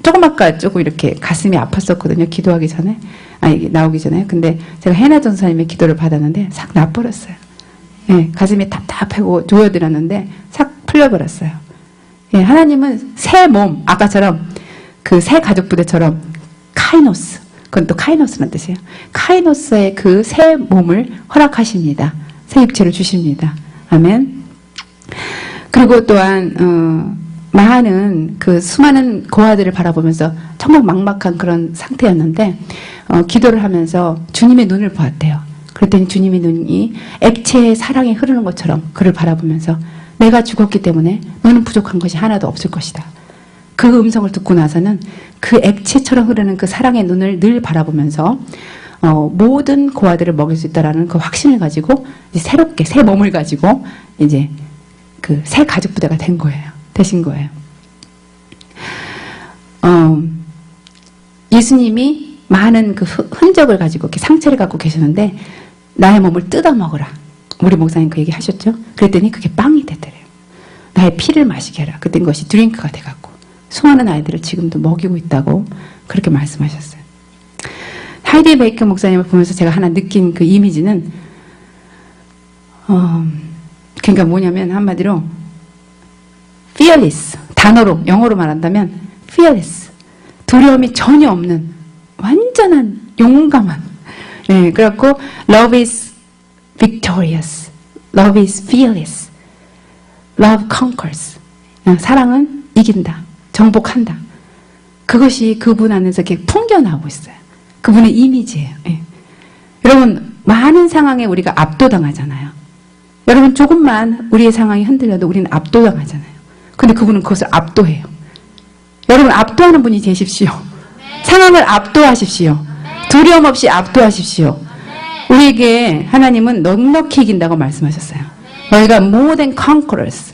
조금 아까 조금 이렇게 가슴이 아팠었거든요. 기도하기 전에. 아니, 나오기 전에. 근데 제가 해나 전사님의 기도를 받았는데 싹 나버렸어요. 예, 가슴이 답답하고 조여들었는데 싹 풀려버렸어요. 예, 하나님은 새 몸, 아까처럼 그 새 가족부대처럼 카이노스, 그건 또 카이노스란 뜻이에요. 카이노스의 그 새 몸을 허락하십니다. 새 육체를 주십니다. 아멘. 그리고 또한 많은 그 수많은 고아들을 바라보면서 정말 막막한 그런 상태였는데 기도를 하면서 주님의 눈을 보았대요. 그랬더니 주님의 눈이 액체의 사랑이 흐르는 것처럼 그를 바라보면서 내가 죽었기 때문에 너는 부족한 것이 하나도 없을 것이다. 그 음성을 듣고 나서는 그 액체처럼 흐르는 그 사랑의 눈을 늘 바라보면서 모든 고아들을 먹일 수 있다라는 그 확신을 가지고 이제 새롭게 새 몸을 가지고 이제 그 새 가족 부대가 되신 거예요. 예수님이 많은 그 흔적을 가지고 이렇게 상처를 갖고 계셨는데 나의 몸을 뜯어 먹으라. 우리 목사님 그 얘기 하셨죠? 그랬더니 그게 빵이 되더래요. 나의 피를 마시게 해라. 그때 그것이 드링크가 돼갖고 수많은 아이들을 지금도 먹이고 있다고 그렇게 말씀하셨어요. 하이디 베이커 목사님을 보면서 제가 하나 느낀 그 이미지는 그러니까 뭐냐면 한마디로 fearless, 단어로 영어로 말한다면 fearless, 두려움이 전혀 없는 완전한 용감한. 네, 그래갖고 love is victorious, love is fearless, love conquers. 사랑은 이긴다, 정복한다. 그것이 그분 안에서 이렇게 풍겨나오고 있어요. 그분의 이미지예요. 네. 여러분, 많은 상황에 우리가 압도당하잖아요. 여러분, 조금만 우리의 상황이 흔들려도 우리는 압도당하잖아요. 근데 그분은 그것을 압도해요. 여러분, 압도하는 분이 되십시오. 상황을 압도하십시오. 두려움 없이 압도하십시오. 우리에게 하나님은 넉넉히 이긴다고 말씀하셨어요. 너희가 more than conquerors.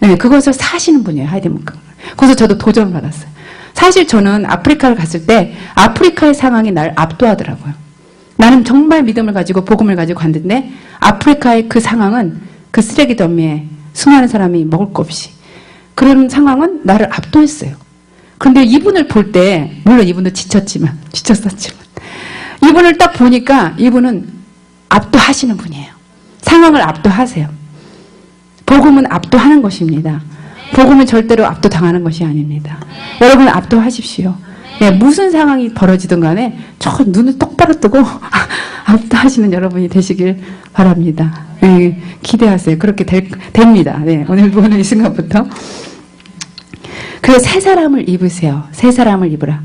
네, 그것을 사시는 분이에요. 하이데문크. 그래서 저도 도전을 받았어요. 사실 저는 아프리카를 갔을 때 아프리카의 상황이 날 압도하더라고요. 나는 정말 믿음을 가지고 복음을 가지고 갔는데 아프리카의 그 상황은 그 쓰레기 더미에 수많은 사람이 먹을 거 없이 그런 상황은 나를 압도했어요. 그런데 이분을 볼 때 물론 이분도 지쳤었지만 이분을 딱 보니까 이분은 압도하시는 분이에요. 상황을 압도하세요. 복음은 압도하는 것입니다. 복음은 절대로 압도당하는 것이 아닙니다. 여러분 압도하십시오. 예, 무슨 상황이 벌어지든 간에 저 눈을 똑바로 뜨고 압도하시는 여러분이 되시길 바랍니다. 예, 기대하세요. 그렇게 됩니다. 네, 오늘 보는 이 순간부터. 그래서 새 사람을 입으세요. 새 사람을 입으라.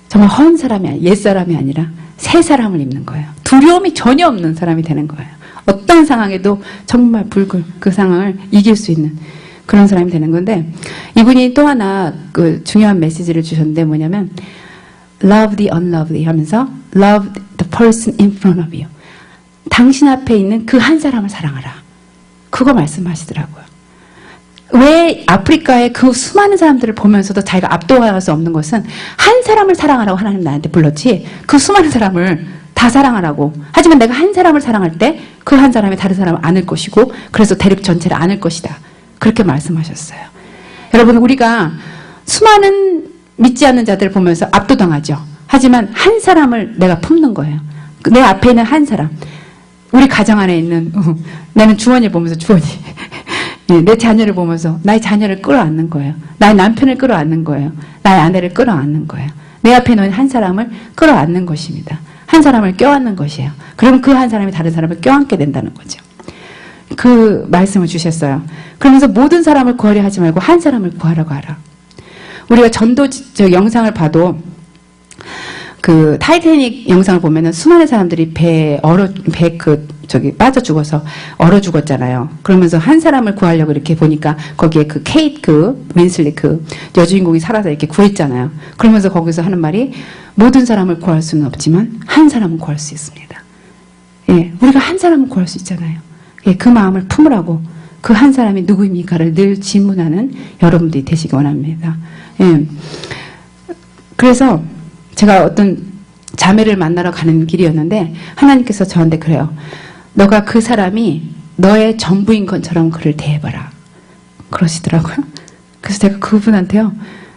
정말 헌 사람이 아니라 옛 사람이 아니라 새 사람을 입는 거예요. 두려움이 전혀 없는 사람이 되는 거예요. 어떤 상황에도 정말 그 상황을 이길 수 있는 그런 사람이 되는 건데 이분이 또 하나 그 중요한 메시지를 주셨는데 뭐냐면 love the unlovely 하면서 love the person in front of you. 당신 앞에 있는 그 한 사람을 사랑하라. 그거 말씀하시더라고요. 왜 아프리카의 그 수많은 사람들을 보면서도 자기가 압도할 수 없는 것은 한 사람을 사랑하라고 하나님 나한테 불렀지 그 수많은 사람을 다 사랑하라고. 하지만 내가 한 사람을 사랑할 때 그 한 사람이 다른 사람을 안을 것이고 그래서 대륙 전체를 안을 것이다. 그렇게 말씀하셨어요. 여러분 우리가 수많은 믿지 않는 자들을 보면서 압도당하죠. 하지만 한 사람을 내가 품는 거예요. 내 앞에 있는 한 사람. 우리 가정 안에 있는 나는 주원이를 보면서 주원이 내 자녀를 보면서 나의 자녀를 끌어안는 거예요. 나의 남편을 끌어안는 거예요. 나의 아내를 끌어안는 거예요. 내 앞에 놓인 한 사람을 끌어안는 것입니다. 한 사람을 껴안는 것이에요. 그러면 그 한 사람이 다른 사람을 껴안게 된다는 거죠. 그 말씀을 주셨어요. 그러면서 모든 사람을 구하려 하지 말고 한 사람을 구하라고 하라. 우리가 전도 영상을 봐도 그 타이타닉 영상을 보면은 수많은 사람들이 빠져 죽어서 얼어 죽었잖아요. 그러면서 한 사람을 구하려고 이렇게 보니까 거기에 그 케이트 윈슬릿 여주인공이 살아서 이렇게 구했잖아요. 그러면서 거기서 하는 말이 모든 사람을 구할 수는 없지만 한 사람은 구할 수 있습니다. 예, 우리가 한 사람은 구할 수 있잖아요. 예, 그 마음을 품으라고 그 한 사람이 누구입니까를 늘 질문하는 여러분들이 되시기 원합니다. 예. 그래서 제가 어떤 자매를 만나러 가는 길이었는데 하나님께서 저한테 그래요. 너가 그 사람이 너의 전부인 것처럼 그를 대해봐라. 그러시더라고요. 그래서 제가 그분한테요.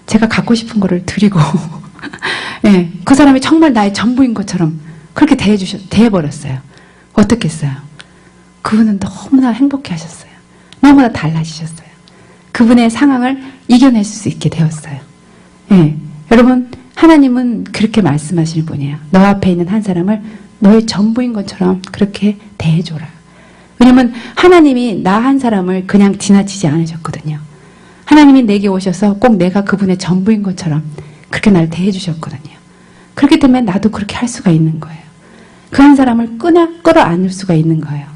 제가 갖고 싶은 거를 드리고 예, 그 사람이 정말 나의 전부인 것처럼 그렇게 대해버렸어요. 어떻겠어요? 그분은 너무나 행복해 하셨어요. 너무나 달라지셨어요. 그분의 상황을 이겨낼 수 있게 되었어요. 예, 여러분, 하나님은 그렇게 말씀하시는 분이에요. 너 앞에 있는 한 사람을 너의 전부인 것처럼 그렇게 대해줘라. 왜냐면 하나님이 나 한 사람을 그냥 지나치지 않으셨거든요. 하나님이 내게 오셔서 꼭 내가 그분의 전부인 것처럼 그렇게 날 대해주셨거든요. 그렇기 때문에 나도 그렇게 할 수가 있는 거예요. 그 한 사람을 끌어안을 수가 있는 거예요.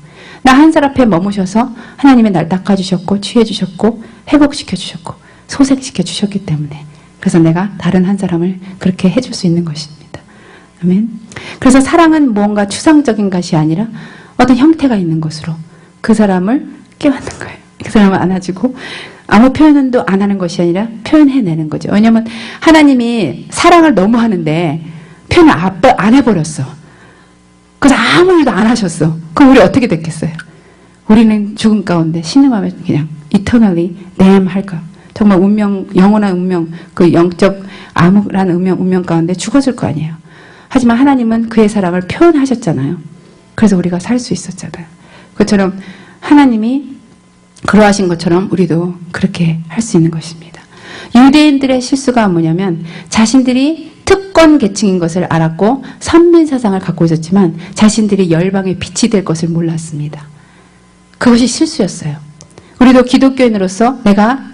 나 한 사람 앞에 머무셔서 하나님이 날 닦아주셨고 취해주셨고 회복시켜주셨고 소생시켜주셨기 때문에 그래서 내가 다른 한 사람을 그렇게 해줄 수 있는 것입니다. 아멘. 그래서 사랑은 뭔가 추상적인 것이 아니라 어떤 형태가 있는 것으로 그 사람을 깨닫는 거예요. 그 사람을 안아주고 아무 표현도 안 하는 것이 아니라 표현해내는 거죠. 왜냐하면 하나님이 사랑을 너무 하는데 표현을 안 해버렸어. 그래서 아무 일도 안 하셨어. 그럼 우리 어떻게 됐겠어요? 우리는 죽음 가운데 신음하며 그냥 eternally damn 할까? 정말 운명, 영원한 운명, 그 영적 암울한 운명 가운데 죽었을 거 아니에요. 하지만 하나님은 그의 사랑을 표현하셨잖아요. 그래서 우리가 살 수 있었잖아요. 그것처럼 하나님이 그러하신 것처럼 우리도 그렇게 할 수 있는 것입니다. 유대인들의 실수가 뭐냐면 자신들이 특권 계층인 것을 알았고 선민 사상을 갖고 있었지만 자신들이 열방의 빛이 될 것을 몰랐습니다. 그것이 실수였어요. 우리도 기독교인으로서 내가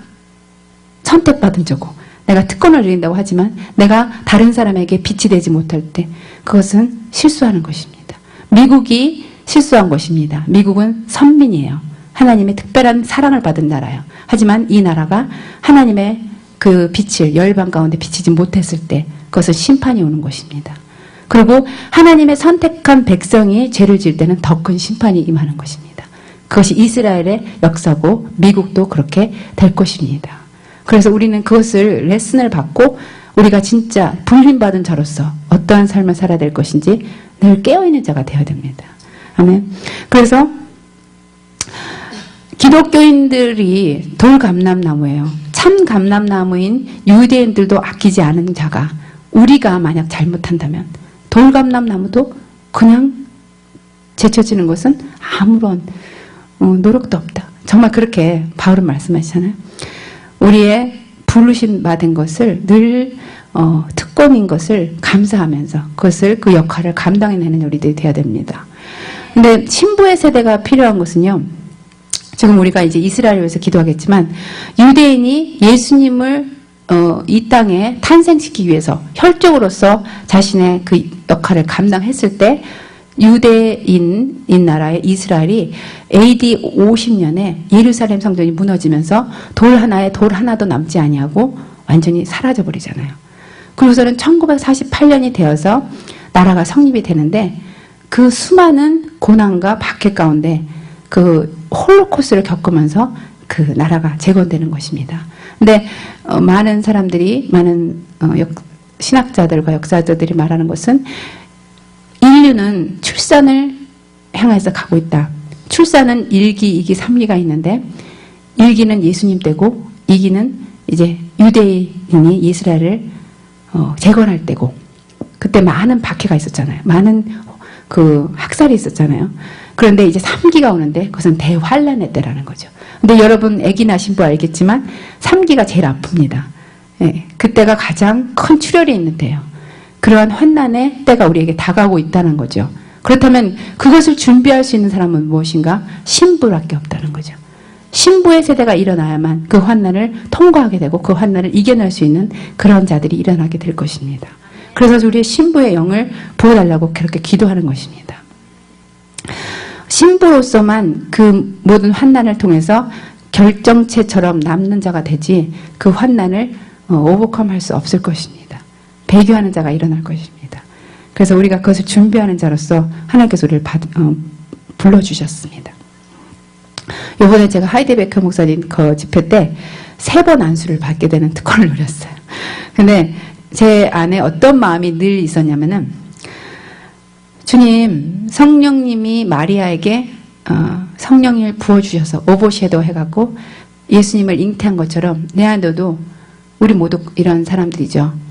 선택받은 자고 내가 특권을 누린다고 하지만 내가 다른 사람에게 빛이 되지 못할 때 그것은 실수하는 것입니다. 미국이 실수한 것입니다. 미국은 선민이에요. 하나님의 특별한 사랑을 받은 나라예요. 하지만 이 나라가 하나님의 그 빛을 열방 가운데 비치지 못했을 때 그것은 심판이 오는 것입니다. 그리고 하나님의 선택한 백성이 죄를 지을 때는 더 큰 심판이 임하는 것입니다. 그것이 이스라엘의 역사고 미국도 그렇게 될 것입니다. 그래서 우리는 그것을 레슨을 받고 우리가 진짜 불림받은 자로서 어떠한 삶을 살아야 될 것인지 늘 깨어있는 자가 되어야 됩니다. 아멘. 그래서 기독교인들이 돌감람나무예요. 참 감람나무인 유대인들도 아끼지 않은 자가 우리가 만약 잘못한다면 돌감람나무도 그냥 제쳐지는 것은 아무런 노력도 없다. 정말 그렇게 바울은 말씀하시잖아요. 우리의 부르심 받은 것을 늘 특권인 것을 감사하면서 그것을 그 역할을 감당해내는 우리들이 되어야 됩니다. 근데 신부의 세대가 필요한 것은요. 지금 우리가 이제 이스라엘을 위해서 기도하겠지만 유대인이 예수님을 이 땅에 탄생시키기 위해서 혈족으로서 자신의 그 역할을 감당했을 때 유대인인 나라의 이스라엘이 AD 50년에 예루살렘 성전이 무너지면서 돌 하나도 남지 아니하고 완전히 사라져버리잖아요. 그리고서는 1948년이 되어서 나라가 성립이 되는데 그 수많은 고난과 박해 가운데 그 홀로코스트를 겪으면서 그 나라가 재건되는 것입니다. 근데 많은 사람들이 신학자들과 역사자들이 말하는 것은 인류는 출산을 향해서 가고 있다. 출산은 1기, 2기, 3기가 있는데 1기는 예수님 때고 2기는 이제 유대인이 이스라엘을 재건할 때고 그때 많은 박해가 있었잖아요. 많은 그 학살이 있었잖아요. 그런데 이제 3기가 오는데 그것은 대환란의 때라는 거죠. 근데 여러분 아기 낳으신 분 알겠지만 3기가 제일 아픕니다. 예, 그때가 가장 큰 출혈이 있는 때예요. 그러한 환난의 때가 우리에게 다가오고 있다는 거죠. 그렇다면 그것을 준비할 수 있는 사람은 무엇인가? 신부밖에 없다는 거죠. 신부의 세대가 일어나야만 그 환난을 통과하게 되고 그 환난을 이겨낼 수 있는 그런 자들이 일어나게 될 것입니다. 그래서 우리의 신부의 영을 부어달라고 그렇게 기도하는 것입니다. 신부로서만 그 모든 환난을 통해서 결정체처럼 남는 자가 되지 그 환난을 오버컴할 수 없을 것입니다. 배교하는 자가 일어날 것입니다. 그래서 우리가 그것을 준비하는 자로서 하나님께서 우리를 불러주셨습니다. 이번에 제가 하이데베크 목사님 그 집회 때 3번 안수를 받게 되는 특권을 누렸어요. 근데 제 안에 어떤 마음이 늘 있었냐면은 주님, 성령님이 마리아에게 성령을 부어주셔서 오버섀도우 해갖고 예수님을 잉태한 것처럼 내 안에도 우리 모두 이런 사람들이죠.